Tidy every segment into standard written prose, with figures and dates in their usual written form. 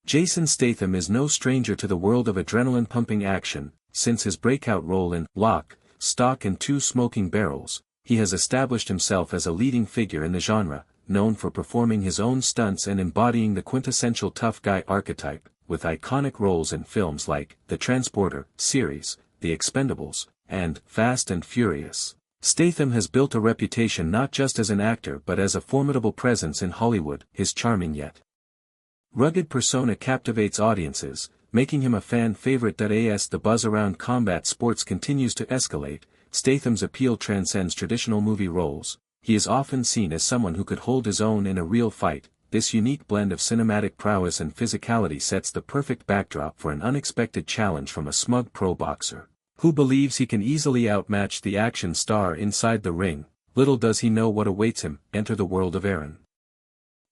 Jason Statham is no stranger to the world of adrenaline-pumping action. Since his breakout role in Lock, Stock and Two Smoking Barrels, he has established himself as a leading figure in the genre, known for performing his own stunts and embodying the quintessential tough guy archetype, with iconic roles in films like The Transporter series, The Expendables, and Fast and Furious. Statham has built a reputation not just as an actor but as a formidable presence in Hollywood. His charming yet rugged persona captivates audiences, making him a fan favorite. As the buzz around combat sports continues to escalate, Statham's appeal transcends traditional movie roles. He is often seen as someone who could hold his own in a real fight. This unique blend of cinematic prowess and physicality sets the perfect backdrop for an unexpected challenge from a smug pro boxer, who believes he can easily outmatch the action star inside the ring. Little does he know what awaits him. Enter the world of Aaron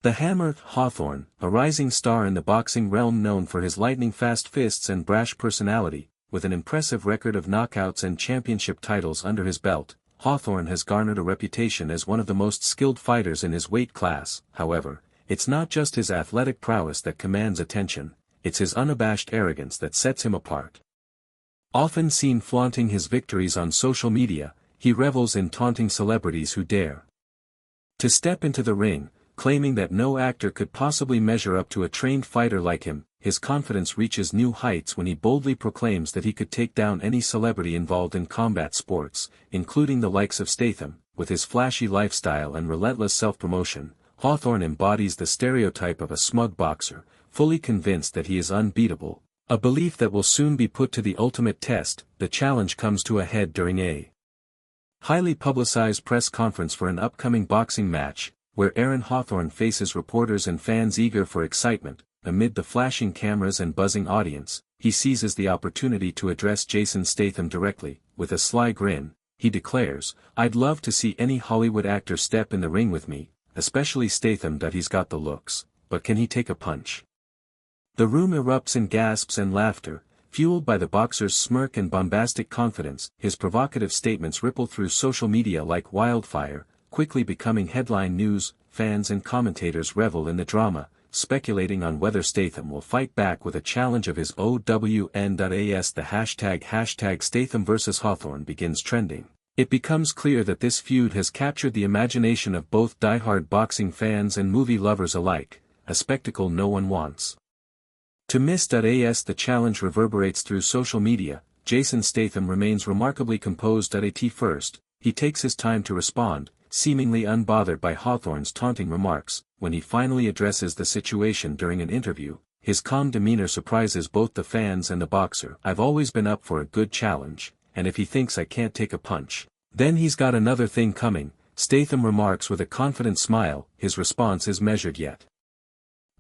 the Hammer Hawthorne, a rising star in the boxing realm known for his lightning-fast fists and brash personality. With an impressive record of knockouts and championship titles under his belt, Hawthorne has garnered a reputation as one of the most skilled fighters in his weight class. However, it's not just his athletic prowess that commands attention, it's his unabashed arrogance that sets him apart. Often seen flaunting his victories on social media, he revels in taunting celebrities who dare to step into the ring, claiming that no actor could possibly measure up to a trained fighter like him. His confidence reaches new heights when he boldly proclaims that he could take down any celebrity involved in combat sports, including the likes of Statham. With his flashy lifestyle and relentless self-promotion, Hawthorne embodies the stereotype of a smug boxer, fully convinced that he is unbeatable, a belief that will soon be put to the ultimate test. The challenge comes to a head during a highly publicized press conference for an upcoming boxing match, where Aaron Hawthorne faces reporters and fans eager for excitement. Amid the flashing cameras and buzzing audience, he seizes the opportunity to address Jason Statham directly. With a sly grin, he declares, "I'd love to see any Hollywood actor step in the ring with me, especially Statham. He's got the looks, but can he take a punch?" The room erupts in gasps and laughter, fueled by the boxer's smirk and bombastic confidence. His provocative statements ripple through social media like wildfire, quickly becoming headline news. Fans and commentators revel in the drama, speculating on whether Statham will fight back with a challenge of his own. As the hashtag Statham vs Hawthorne begins trending, it becomes clear that this feud has captured the imagination of both die-hard boxing fans and movie lovers alike, a spectacle no one wants to miss. As the challenge reverberates through social media, Jason Statham remains remarkably composed. At first, he takes his time to respond, seemingly unbothered by Hawthorne's taunting remarks. When he finally addresses the situation during an interview, his calm demeanor surprises both the fans and the boxer. "I've always been up for a good challenge, and if he thinks I can't take a punch, then he's got another thing coming," Statham remarks with a confident smile. His response is measured yet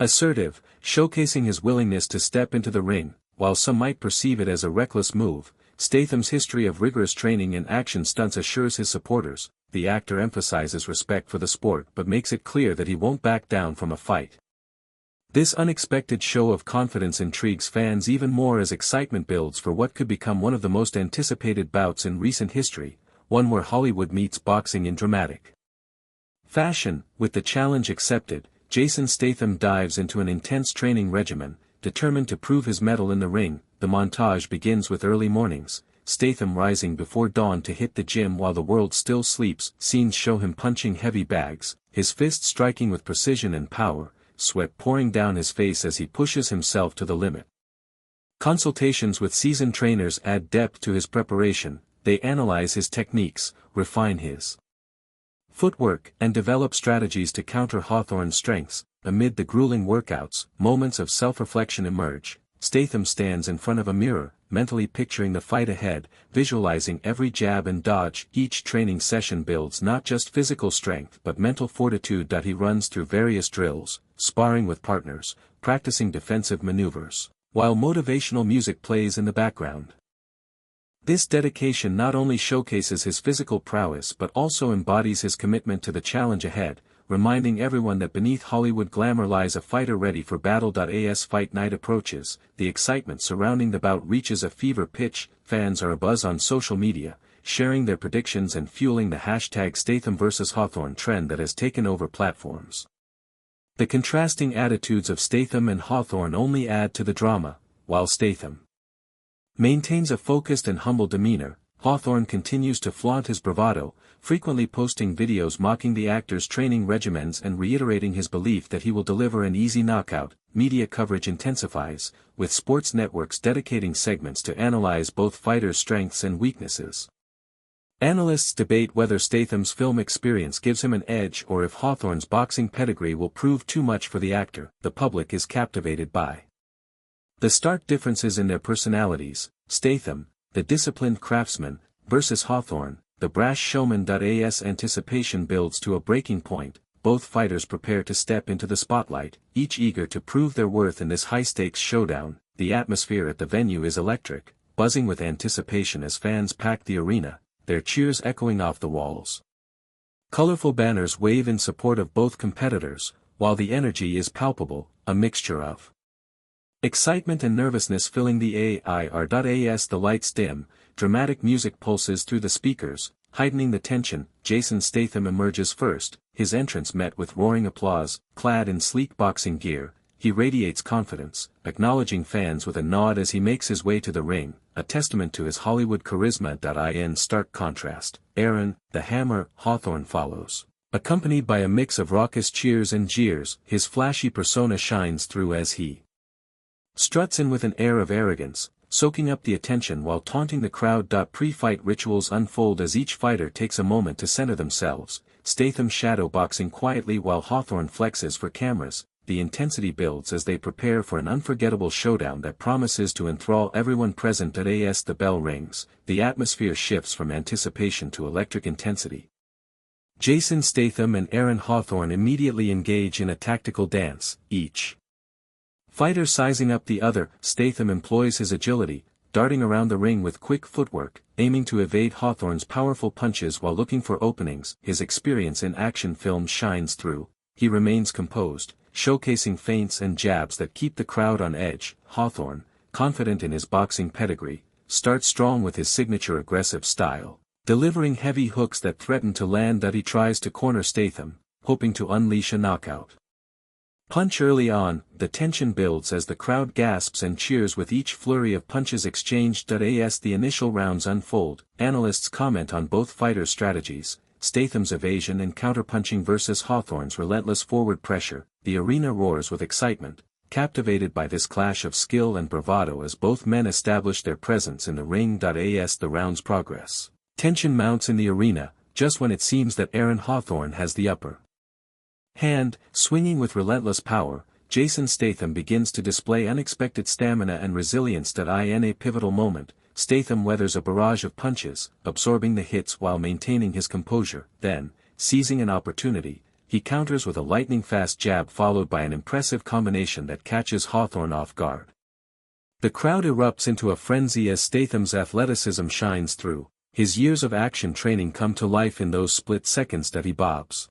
assertive, showcasing his willingness to step into the ring. While some might perceive it as a reckless move, Statham's history of rigorous training and action stunts assures his supporters. The actor emphasizes respect for the sport but makes it clear that he won't back down from a fight. This unexpected show of confidence intrigues fans even more as excitement builds for what could become one of the most anticipated bouts in recent history, one where Hollywood meets boxing in dramatic fashion. With the challenge accepted, Jason Statham dives into an intense training regimen, determined to prove his mettle in the ring. The montage begins with early mornings, Statham rising before dawn to hit the gym while the world still sleeps. Scenes show him punching heavy bags, his fists striking with precision and power, sweat pouring down his face as he pushes himself to the limit. Consultations with seasoned trainers add depth to his preparation. They analyze his techniques, refine his footwork, and develop strategies to counter Hawthorne's strengths. Amid the grueling workouts, moments of self-reflection emerge. Statham stands in front of a mirror, mentally picturing the fight ahead, visualizing every jab and dodge. Each training session builds not just physical strength but mental fortitude. He runs through various drills, sparring with partners, practicing defensive maneuvers, while motivational music plays in the background. This dedication not only showcases his physical prowess but also embodies his commitment to the challenge ahead, reminding everyone that beneath Hollywood glamour lies a fighter ready for battle. As fight night approaches, the excitement surrounding the bout reaches a fever pitch. Fans are abuzz on social media, sharing their predictions and fueling the hashtag Statham vs Hawthorne trend that has taken over platforms. The contrasting attitudes of Statham and Hawthorne only add to the drama. While Statham maintains a focused and humble demeanor, Hawthorne continues to flaunt his bravado, frequently posting videos mocking the actor's training regimens and reiterating his belief that he will deliver an easy knockout. Media coverage intensifies, with sports networks dedicating segments to analyze both fighters' strengths and weaknesses. Analysts debate whether Statham's film experience gives him an edge or if Hawthorne's boxing pedigree will prove too much for the actor. The public is captivated by the stark differences in their personalities. Statham, the disciplined craftsman, versus Hawthorne, the brash showman. As anticipation builds to a breaking point, both fighters prepare to step into the spotlight, each eager to prove their worth in this high-stakes showdown. The atmosphere at the venue is electric, buzzing with anticipation as fans pack the arena, their cheers echoing off the walls. Colorful banners wave in support of both competitors, while the energy is palpable, a mixture of excitement and nervousness filling the air. As the lights dim, dramatic music pulses through the speakers, heightening the tension. Jason Statham emerges first, his entrance met with roaring applause. Clad in sleek boxing gear, he radiates confidence, acknowledging fans with a nod as he makes his way to the ring, a testament to his Hollywood charisma. In stark contrast, Aaron, the Hammer, Hawthorne follows, accompanied by a mix of raucous cheers and jeers. His flashy persona shines through as he struts in with an air of arrogance, soaking up the attention while taunting the crowd. Pre-fight rituals unfold as each fighter takes a moment to center themselves, Statham shadowboxing quietly while Hawthorne flexes for cameras. The intensity builds as they prepare for an unforgettable showdown that promises to enthrall everyone present. As the bell rings, the atmosphere shifts from anticipation to electric intensity. Jason Statham and Aaron Hawthorne immediately engage in a tactical dance, each fighter sizing up the other. Statham employs his agility, darting around the ring with quick footwork, aiming to evade Hawthorne's powerful punches while looking for openings. His experience in action films shines through. He remains composed, showcasing feints and jabs that keep the crowd on edge. Hawthorne, confident in his boxing pedigree, starts strong with his signature aggressive style, delivering heavy hooks that threaten to land. He tries to corner Statham, hoping to unleash a knockout punch early on. The tension builds as the crowd gasps and cheers with each flurry of punches exchanged. As the initial rounds unfold, analysts comment on both fighters' strategies, Statham's evasion and counterpunching versus Hawthorne's relentless forward pressure. The arena roars with excitement, captivated by this clash of skill and bravado as both men establish their presence in the ring. As the rounds progress, tension mounts in the arena, just when it seems that Aaron Hawthorne has the upper hand. Swinging with relentless power, Jason Statham begins to display unexpected stamina and resilience. In a pivotal moment, Statham weathers a barrage of punches, absorbing the hits while maintaining his composure. Then, seizing an opportunity, he counters with a lightning-fast jab followed by an impressive combination that catches Hawthorne off guard. The crowd erupts into a frenzy as Statham's athleticism shines through. His years of action training come to life in those split seconds that he bobs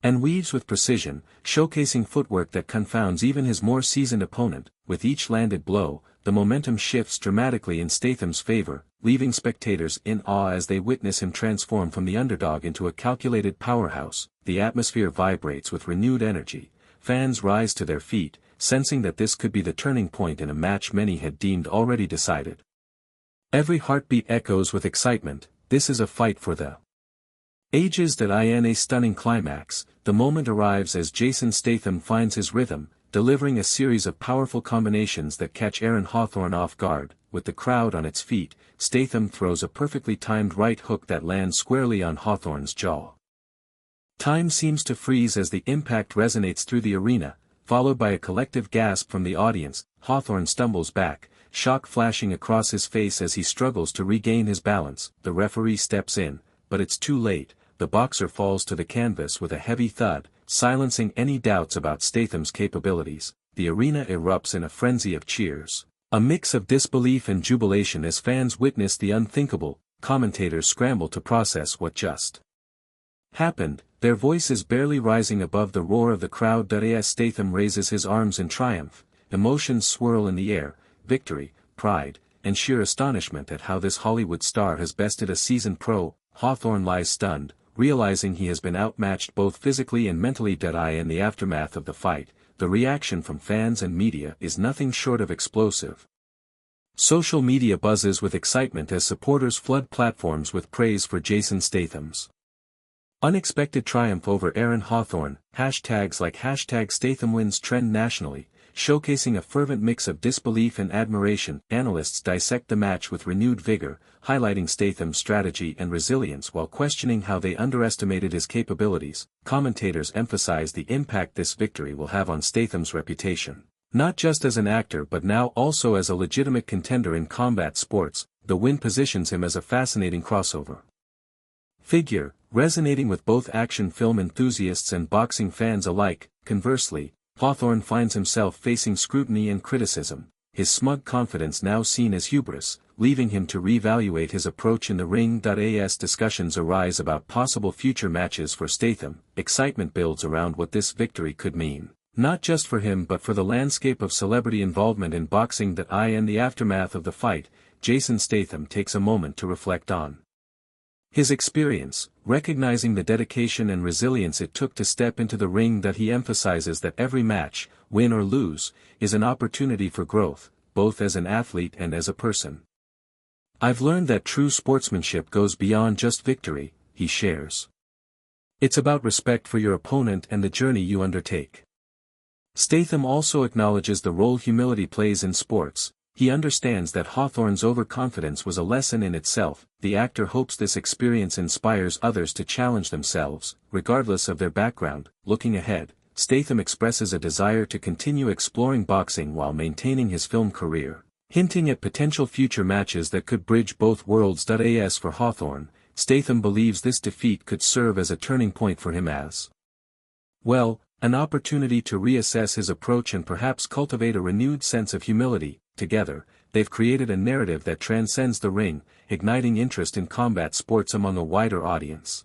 and weaves with precision, showcasing footwork that confounds even his more seasoned opponent. With each landed blow, the momentum shifts dramatically in Statham's favor, leaving spectators in awe as they witness him transform from the underdog into a calculated powerhouse. The atmosphere vibrates with renewed energy, fans rise to their feet, sensing that this could be the turning point in a match many had deemed already decided. Every heartbeat echoes with excitement. This is a fight for the ages. In a stunning climax, the moment arrives as Jason Statham finds his rhythm, delivering a series of powerful combinations that catch Aaron Hawthorne off guard. With the crowd on its feet, Statham throws a perfectly timed right hook that lands squarely on Hawthorne's jaw. Time seems to freeze as the impact resonates through the arena, followed by a collective gasp from the audience. Hawthorne stumbles back, shock flashing across his face as he struggles to regain his balance. The referee steps in, but it's too late. The boxer falls to the canvas with a heavy thud, silencing any doubts about Statham's capabilities. The arena erupts in a frenzy of cheers, a mix of disbelief and jubilation as fans witness the unthinkable. Commentators scramble to process what just happened, their voices barely rising above the roar of the crowd. As Statham raises his arms in triumph, emotions swirl in the air, victory, pride, and sheer astonishment at how this Hollywood star has bested a seasoned pro. Hawthorne lies stunned, realizing he has been outmatched both physically and mentally. In the aftermath of the fight, the reaction from fans and media is nothing short of explosive. Social media buzzes with excitement as supporters flood platforms with praise for Jason Statham's unexpected triumph over Aaron Hawthorne. Hashtags like #StathamWins trend nationally, showcasing a fervent mix of disbelief and admiration. Analysts dissect the match with renewed vigor, highlighting Statham's strategy and resilience while questioning how they underestimated his capabilities. Commentators emphasize the impact this victory will have on Statham's reputation, not just as an actor but now also as a legitimate contender in combat sports. The win positions him as a fascinating crossover figure, resonating with both action film enthusiasts and boxing fans alike. Conversely, Hawthorne finds himself facing scrutiny and criticism, his smug confidence now seen as hubris, leaving him to reevaluate his approach in the ring. As discussions arise about possible future matches for Statham, excitement builds around what this victory could mean, not just for him but for the landscape of celebrity involvement in boxing. In the aftermath of the fight, Jason Statham takes a moment to reflect on his experience, recognizing the dedication and resilience it took to step into the ring. He emphasizes that every match, win or lose, is an opportunity for growth, both as an athlete and as a person. "I've learned that true sportsmanship goes beyond just victory," he shares. "It's about respect for your opponent and the journey you undertake." Statham also acknowledges the role humility plays in sports. He understands that Hawthorne's overconfidence was a lesson in itself. The actor hopes this experience inspires others to challenge themselves, regardless of their background. Looking ahead, Statham expresses a desire to continue exploring boxing while maintaining his film career, hinting at potential future matches that could bridge both worlds. As for Hawthorne, Statham believes this defeat could serve as a turning point for him as well, an opportunity to reassess his approach and perhaps cultivate a renewed sense of humility. Together, they've created a narrative that transcends the ring, igniting interest in combat sports among a wider audience.